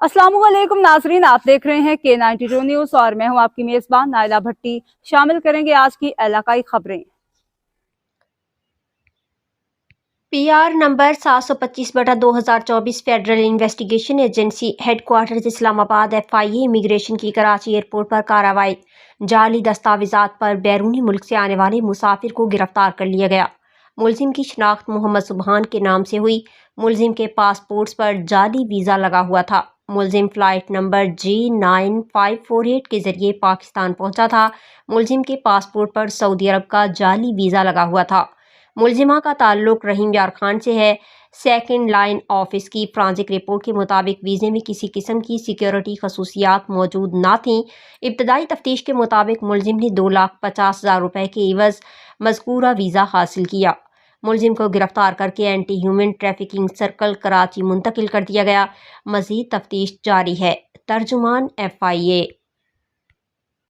अस्सलाम वालेकुम नाजरीन, आप देख रहे हैं K92 न्यूज़ और मैं हूं आपकी मेज़बान नाइला भट्टी। शामिल करेंगे आज की इलाकाई खबरें। PR number 725/2024 federal investigation agency headquarters Islamabad FIA immigration की कराची एयरपोर्ट पर कार्रवाई। जाली दस्तावेजात पर बैरूनी मुल्क से आने वाले मुसाफिर को गिरफ्तार कर लिया गया। मुलजिम की शिनाख्त मोहम्मद सुबहान के नाम से हुई। मुलजिम के पासपोर्ट्स पर जाली वीज़ा लगा हुआ था। मुलजिम फ़्लाइट नंबर G9548 के ज़रिए पाकिस्तान पहुंचा था। मुलजिम के पासपोर्ट पर सऊदी अरब का जाली वीज़ा लगा हुआ था। मुलजिमा का ताल्लुक रहीम यार खान से है। सेकंड लाइन ऑफिस की फ्रांसिक रिपोर्ट के मुताबिक वीज़े में किसी किस्म की सिक्योरिटी खसूसियात मौजूद ना थीं। इब्तदाई तफ्तीश के मुताबिक मुलजिम ने 2,50,000 रुपये के एवज़ मज़कूरा वीज़ा हासिल किया। मुलजिम को गिरफ्तार करके anti human trafficking circle Karachi मुंतकिल कर दिया गया। मज़ीद तफ्तीश जारी है। तर्जुमान FIA।